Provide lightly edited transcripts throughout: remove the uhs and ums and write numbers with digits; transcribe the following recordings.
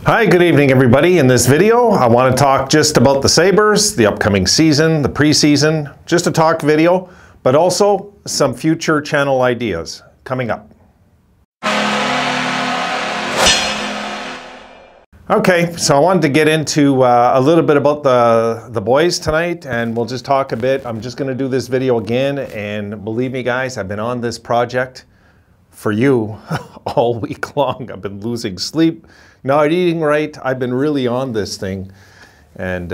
Hi, good evening everybody. In this video, I want to talk just about the Sabres, the upcoming season, the preseason, just a talk video, but also some future channel ideas coming up. Okay, so I wanted to get into a little bit about the boys tonight, and we'll just talk a bit. I'm just going to do this video again, and believe me guys, I've been on this project for you all week long. I've been losing sleep, not eating right. I've been really on this thing, and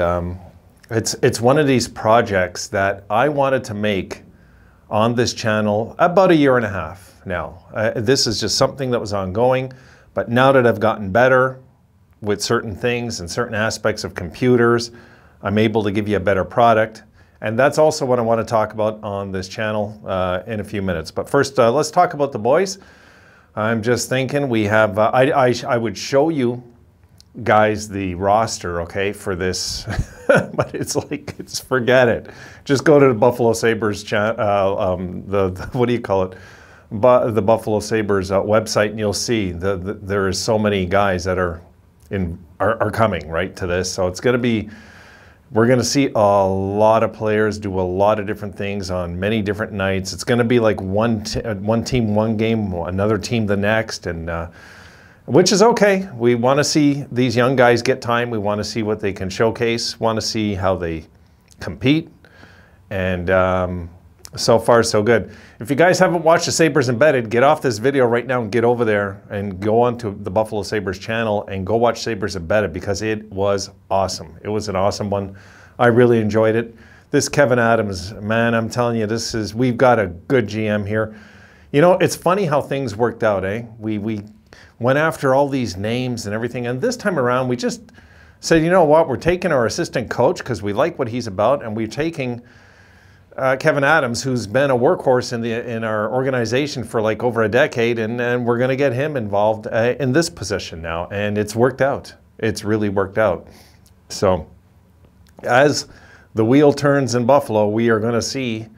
it's one of these projects that I wanted to make on this channel about 1.5 years now. This is just something that was ongoing, but now that I've gotten better with certain things and certain aspects of computers, I'm able to give you a better product. And that's also what I want to talk about on this channel in a few minutes. But first, let's talk about the boys. I'm just thinking we have, I would show you guys the roster, okay, for this, but it's like, forget it. Just go to the Buffalo Sabres what do you call it? The Buffalo Sabres website, and you'll see there is so many guys that are coming right to this. So it's going to be, we're going to see a lot of players do a lot of different things on many different nights. It's going to be like one team one game, another team the next, and which is okay. We want to see these young guys get time. We want to see what they can showcase, want to see how they compete, and so far so good. If you guys haven't watched the Sabres Embedded, get off this video right now and get over there and go onto the Buffalo Sabres channel and go watch Sabres Embedded, because it was awesome. It was an awesome one. I really enjoyed it. This Kevin Adams, man, I'm telling you, we've got a good GM here. You know, it's funny how things worked out, eh? We went after all these names and everything, and this time around we just said, you know what, we're taking our assistant coach because we like what he's about, and we're taking Kevin Adams, who's been a workhorse in our organization for like over a decade, and we're going to get him involved in this position now, and it's worked out. It's really worked out. So as the wheel turns in Buffalo, we are going to see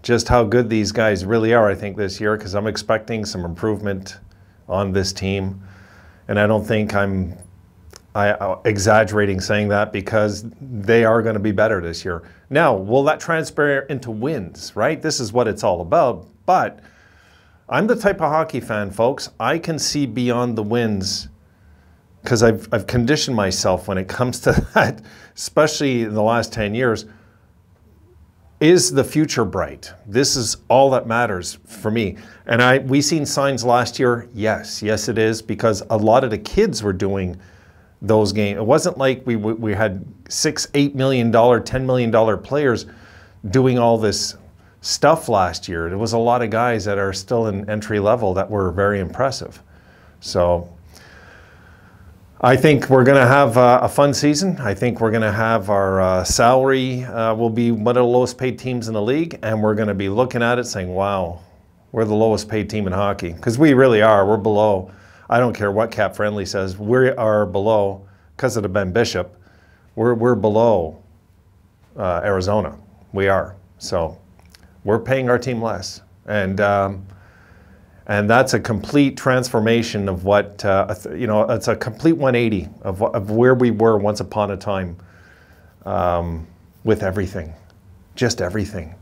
just how good these guys really are, I think, this year, because I'm expecting some improvement on this team, and I don't think I'm exaggerating saying that, because they are going to be better this year. Now, will that transfer into wins, right? This is what it's all about. But I'm the type of hockey fan, folks, I can see beyond the wins, because I've conditioned myself when it comes to that, especially in the last 10 years. Is the future bright? This is all that matters for me. And we seen signs last year. Yes, it is, because a lot of the kids were doing those games. It wasn't like we had $6, $8 million, $10 million players doing all this stuff last year. There was a lot of guys that are still in entry level that were very impressive. So I think we're going to have a fun season. I think we're going to have our salary will be one of the lowest paid teams in the league, and we're going to be looking at it saying, wow, we're the lowest paid team in hockey, because we really are. We're below. I don't care what Cap Friendly says. We are below, because of the Ben Bishop. We're below Arizona. We are. So we're paying our team less, and that's a complete transformation of what you know. It's a complete 180 of where we were once upon a time, with everything, just everything.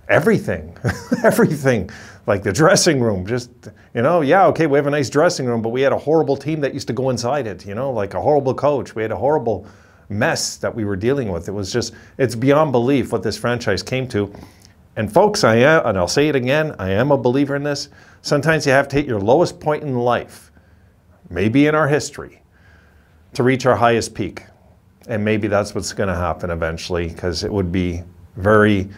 Everything, everything, like the dressing room, just, you know, yeah, okay, we have a nice dressing room, but we had a horrible team that used to go inside it, you know, like a horrible coach. We had a horrible mess that we were dealing with. It was just, it's beyond belief what this franchise came to. And folks, and I'll say it again, I am a believer in this. Sometimes you have to hit your lowest point in life, maybe in our history, to reach our highest peak. And maybe that's what's going to happen eventually, because it would be very...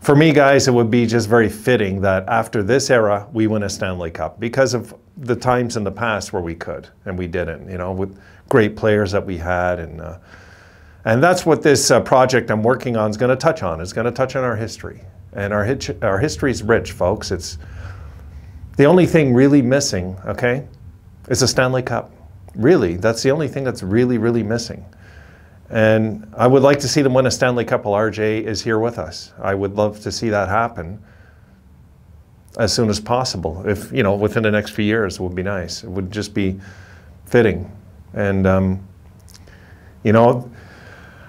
For me, guys, it would be just very fitting that after this era, we win a Stanley Cup, because of the times in the past where we could and we didn't, you know, with great players that we had. And that's what this project I'm working on is going to touch on. It's going to touch on our history. And our history is rich, folks. It's the only thing really missing, okay, is a Stanley Cup. Really, that's the only thing that's really, really missing. And I would like to see them win a Stanley Cup while RJ is here with us. I would love to see that happen as soon as possible. If, you know, within the next few years, it would be nice. It would just be fitting. And you know,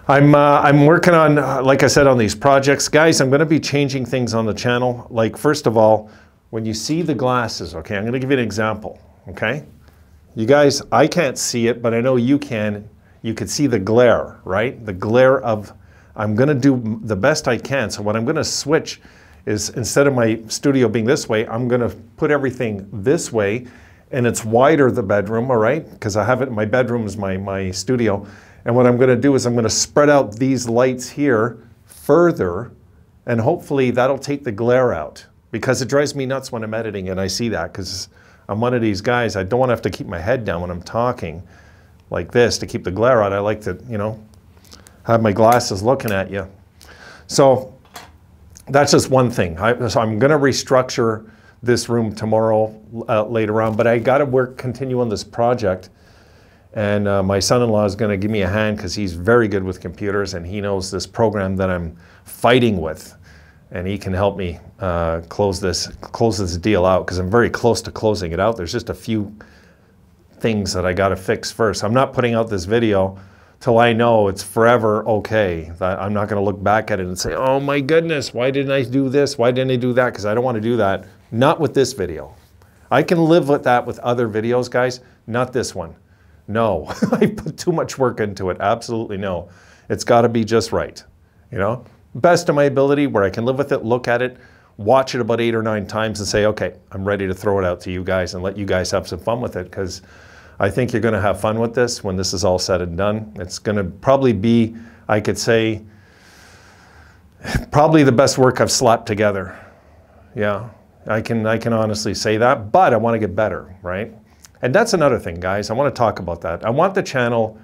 I'm working on, like I said, on these projects. Guys, I'm going to be changing things on the channel. Like, first of all, when you see the glasses, okay, I'm going to give you an example, okay? You guys, I can't see it, but I know you can. You could see the glare, right? The glare of, I'm going to do the best I can. So what I'm going to switch is, instead of my studio being this way, I'm going to put everything this way, and it's wider, the bedroom, all right? Because I have it, my bedroom is my studio. And what I'm going to do is I'm going to spread out these lights here further, and hopefully that'll take the glare out, because it drives me nuts when I'm editing, and I see that because I'm one of these guys. I don't want to have to keep my head down when I'm talking like this to keep the glare out. I like to, you know, have my glasses looking at you. So that's just one thing. So I'm going to restructure this room tomorrow later on, but I got to continue on this project. And my son-in-law is going to give me a hand because he's very good with computers, and he knows this program that I'm fighting with, and he can help me close this deal out, because I'm very close to closing it out. There's just a few things that I got to fix first. I'm not putting out this video till I know it's forever okay. That I'm not going to look back at it and say, oh my goodness, why didn't I do this? Why didn't I do that? Because I don't want to do that. Not with this video. I can live with that with other videos, guys, not this one. No, I put too much work into it. Absolutely no. It's got to be just right, you know? Best of my ability, where I can live with it, look at it, watch it about 8 or 9 times and say, okay, I'm ready to throw it out to you guys and let you guys have some fun with it, because I think you're going to have fun with this when this is all said and done. It's going to probably be, I could say, probably the best work I've slapped together. Yeah, I can honestly say that, but I want to get better, right? And that's another thing, guys. I want to talk about that. I want the channel,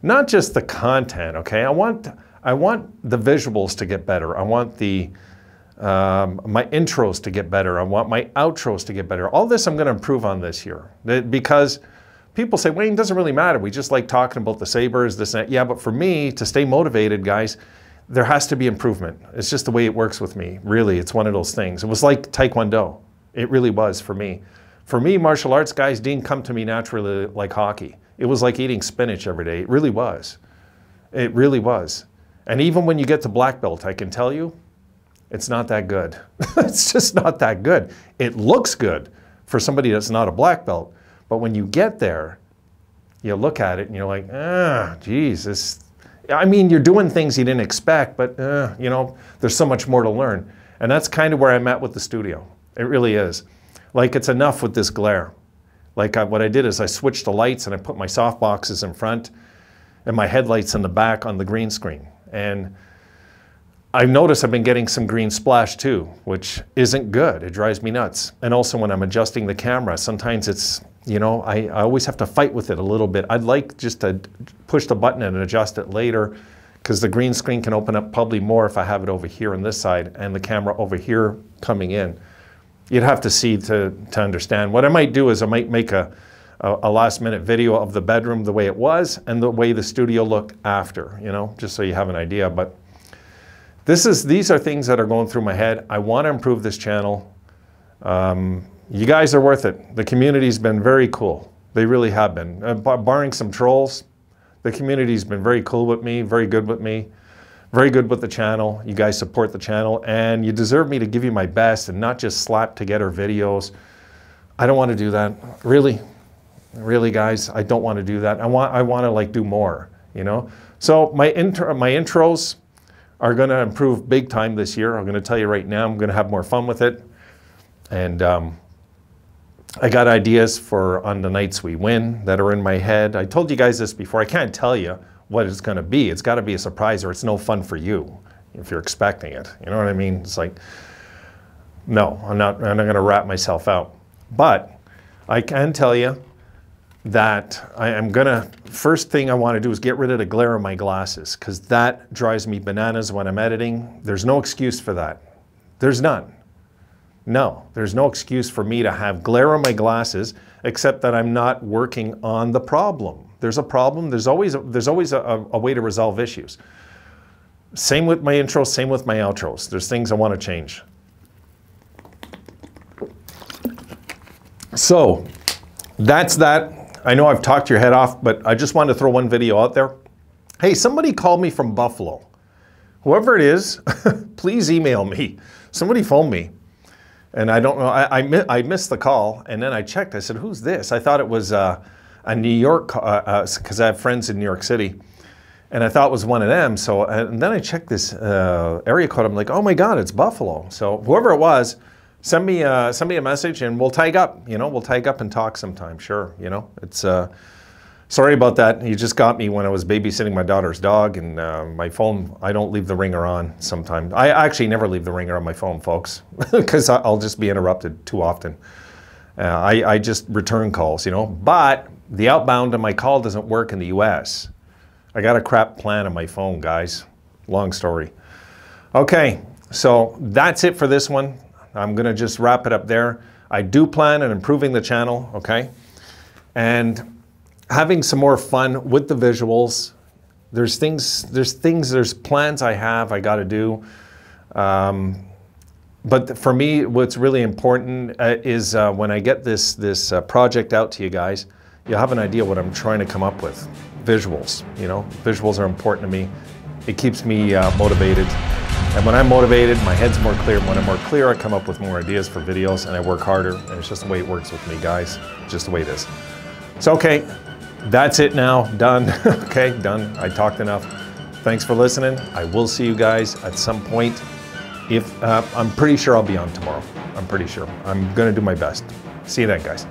not just the content, okay? I want the visuals to get better. I want the my intros to get better. I want my outros to get better. All this I'm going to improve on this year, because people say, Wayne, doesn't really matter. We just like talking about the Sabres, this and that. Yeah, but for me to stay motivated, guys, there has to be improvement. It's just the way it works with me. Really, it's one of those things. It was like Taekwondo. It really was for me. For me, martial arts, guys, didn't come to me naturally like hockey. It was like eating spinach every day. It really was. It really was. And even when you get to black belt, I can tell you, it's not that good. It's just not that good. It looks good for somebody that's not a black belt. But when you get there, you look at it and you're like, geez, this, I mean, you're doing things you didn't expect, but you know, there's so much more to learn. And that's kind of where I'm at with the studio. It really is. Like, it's enough with this glare. Like, what I did is I switched the lights and I put my soft boxes in front and my headlights in the back on the green screen. And I've noticed I've been getting some green splash too, which isn't good. It drives me nuts. And also when I'm adjusting the camera, sometimes it's, you know, I always have to fight with it a little bit. I'd like just to push the button and adjust it later, because the green screen can open up probably more if I have it over here on this side and the camera over here coming in. You'd have to see to understand. What I might do is I might make a last minute video of the bedroom the way it was and the way the studio looked after, you know, just so you have an idea. But these are things that are going through my head. I want to improve this channel. You guys are worth it. The community's been very cool. They really have been. Barring some trolls, the community's been very cool with me, very good with me. Very good with the channel. You guys support the channel, and you deserve me to give you my best and not just slap together videos. I don't want to do that. Really, guys, I don't want to do that. I want to like do more, you know? So my intros are going to improve big time this year. I'm going to tell you right now, I'm going to have more fun with it. And I got ideas for on the nights we win that are in my head. I told you guys this before. I can't tell you what it's going to be. It's got to be a surprise, or it's no fun for you if you're expecting it. You know what I mean? It's like, no, I'm not going to wrap myself out. But I can tell you that I am going to, first thing I want to do is get rid of the glare in my glasses, because that drives me bananas when I'm editing. There's no excuse for that. There's none. No, there's no excuse for me to have glare on my glasses, except that I'm not working on the problem. There's a problem. There's always a way to resolve issues. Same with my intros, same with my outros. There's things I want to change. So that's that. I know I've talked your head off, but I just wanted to throw one video out there. Hey, somebody called me from Buffalo. Whoever it is, please email me. Somebody phone me. And I don't know, I missed the call, and then I checked. I said, who's this? I thought it was a New York, because I have friends in New York City. And I thought it was one of them. So, and then I checked this area code. I'm like, oh my God, it's Buffalo. So whoever it was, send me a message and we'll tag up. You know, we'll tag up and talk sometime. Sure, you know, it's sorry about that. You just got me when I was babysitting my daughter's dog, and my phone, I don't leave the ringer on sometimes. I actually never leave the ringer on my phone, folks, because I'll just be interrupted too often. I just return calls, you know, but the outbound on my call doesn't work in the US. I got a crap plan on my phone, guys. Long story. Okay, so that's it for this one. I'm gonna just wrap it up there. I do plan on improving the channel, okay? And having some more fun with the visuals. There's plans I gotta do. But for me, what's really important is when I get this project out to you guys, you'll have an idea what I'm trying to come up with. Visuals, you know, visuals are important to me. It keeps me motivated. And when I'm motivated, my head's more clear. When I'm more clear, I come up with more ideas for videos and I work harder. And it's just the way it works with me, guys. Just the way it is. So, okay, that's it now. Done. Okay, done. I talked enough. Thanks for listening. I will see you guys at some point. If I'm pretty sure I'll be on tomorrow. I'm pretty sure. I'm going to do my best. See you then, guys.